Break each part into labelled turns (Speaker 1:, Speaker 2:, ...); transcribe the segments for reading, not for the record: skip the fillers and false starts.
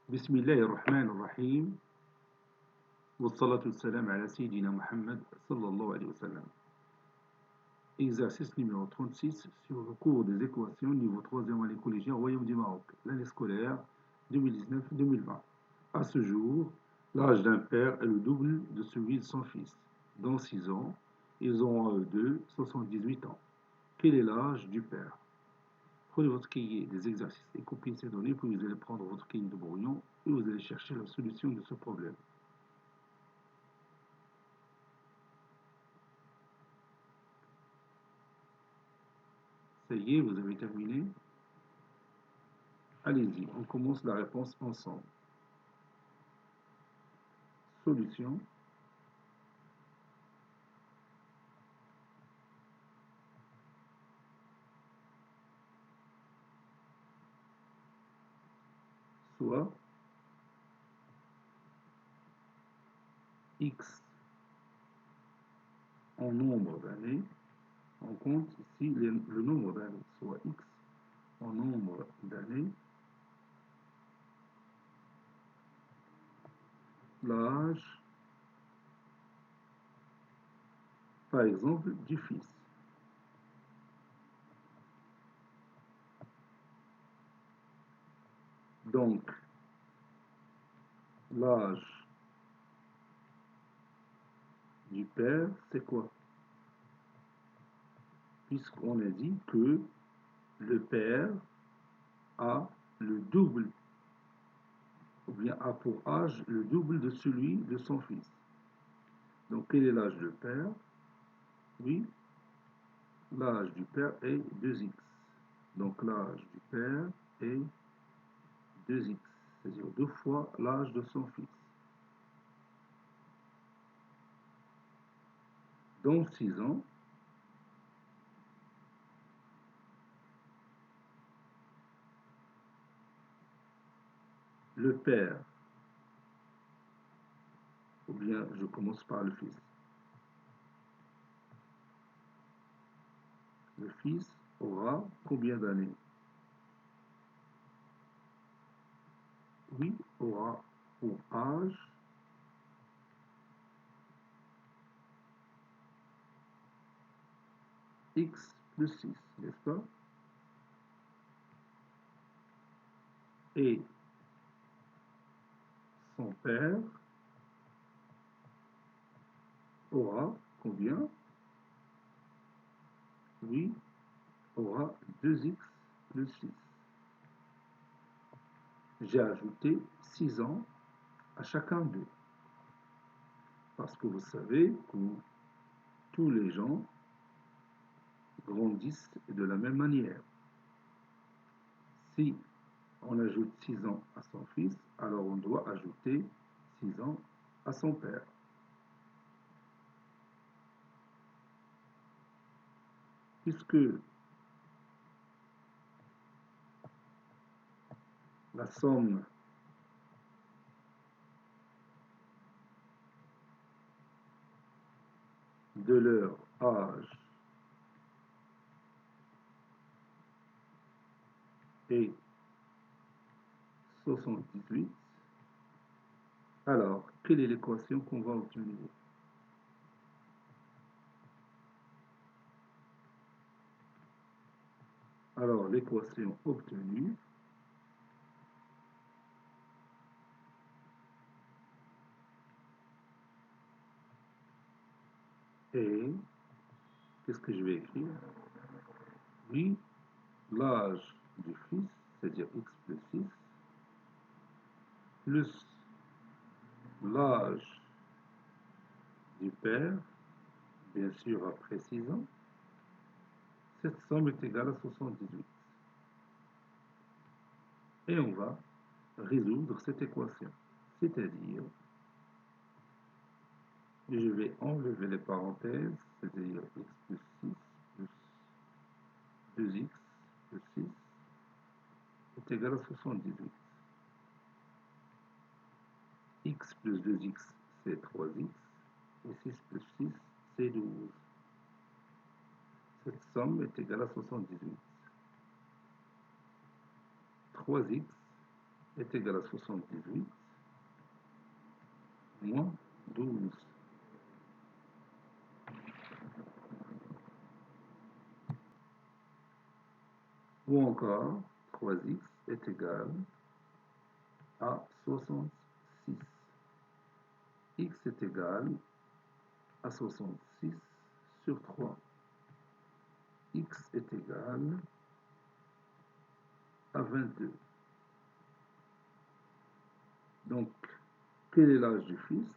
Speaker 1: بسم الله الرحمن الرحيم والصلاة والسلام على سيدنا Muhammad sallallahu alayhi wa sallam. Exercice numéro 36 sur le cours des équations niveau 3e année collégien au Royaume du Maroc, l'année scolaire 2019-2020. À ce jour, l'âge d'un père est le double de celui de son fils. Dans 6 ans, ils auront à eux deux 78 ans. Quel est l'âge du père? Prenez votre cahier des exercices et copiez ces données, puis vous allez prendre votre cahier de brouillon et vous allez chercher la solution de ce problème. Ça y est, vous avez terminé? Allez-y, on commence la réponse ensemble. Solution. Soit x en nombre d'années. On compte ici le nombre d'années. Soit x en nombre d'années. L'âge, par exemple, du fils. Donc, l'âge du père, c'est quoi? Puisqu'on a dit que le père a le double, ou bien a pour âge le double de celui de son fils. Donc, quel est l'âge du père? Oui, l'âge du père est 2x. Donc, l'âge du père est 2x, c'est-à-dire 2 fois l'âge de son fils. Dans 6 ans, le père, ou bien je commence par le fils. Le fils aura combien d'années? Oui, aura pour âge x plus 6, n'est-ce pas? Et son père aura combien? Oui, aura 2x plus 6. J'ai ajouté 6 ans à chacun d'eux. Parce que vous savez que tous les gens grandissent de la même manière. Si on ajoute 6 ans à son fils, alors on doit ajouter 6 ans à son père. Puisque la somme de leur âge est 78, alors quelle est l'équation qu'on va obtenir? Alors l'équation obtenue est, qu'est-ce que je vais écrire? Oui, l'âge du fils, c'est-à-dire x plus 6, plus l'âge du père, bien sûr après 6 ans, cette somme est égale à 78. Et on va résoudre cette équation. C'est-à-dire, je vais enlever les parenthèses, c'est-à-dire x plus 6 plus 2x plus 6 est égal à 78. X plus 2x, c'est 3x, et 6 plus 6, c'est 12. Cette somme est égale à 78. 3x est égal à 78 moins 12. Ou encore, 3x est égal à 66. X est égal à 66 sur 3. X est égal à 22. Donc, quel est l'âge du fils?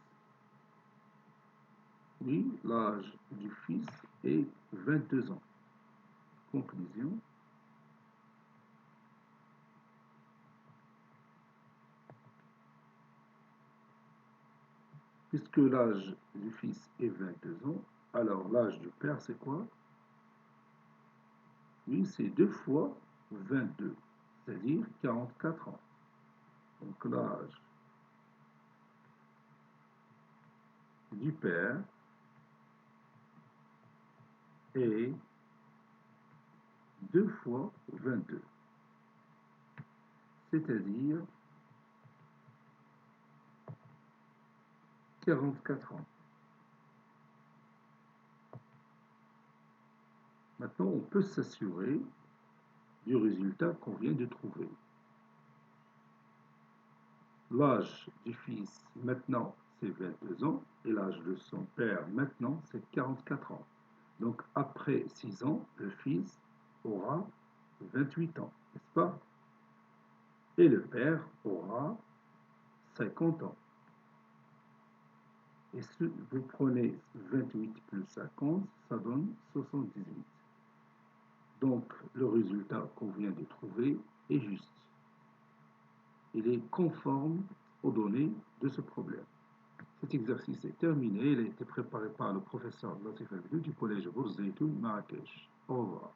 Speaker 1: Oui, l'âge du fils est 22 ans. Conclusion. Puisque l'âge du fils est 22 ans, alors l'âge du père, c'est quoi? Oui, c'est 2 fois 22, c'est-à-dire 44 ans. Donc l'âge du père est 2 fois 22, c'est-à-dire 44 ans. Maintenant, on peut s'assurer du résultat qu'on vient de trouver. L'âge du fils, maintenant, c'est 22 ans, et l'âge de son père, maintenant, c'est 44 ans. Donc, après 6 ans, le fils aura 28 ans, n'est-ce pas? Et le père aura 50 ans. Et si vous prenez 28 plus 50, ça donne 78. Donc, le résultat qu'on vient de trouver est juste. Il est conforme aux données de ce problème. Cet exercice est terminé. Il a été préparé par le professeur Latif Abdou du collège Bourz Zaitoun, Marrakech. Au revoir.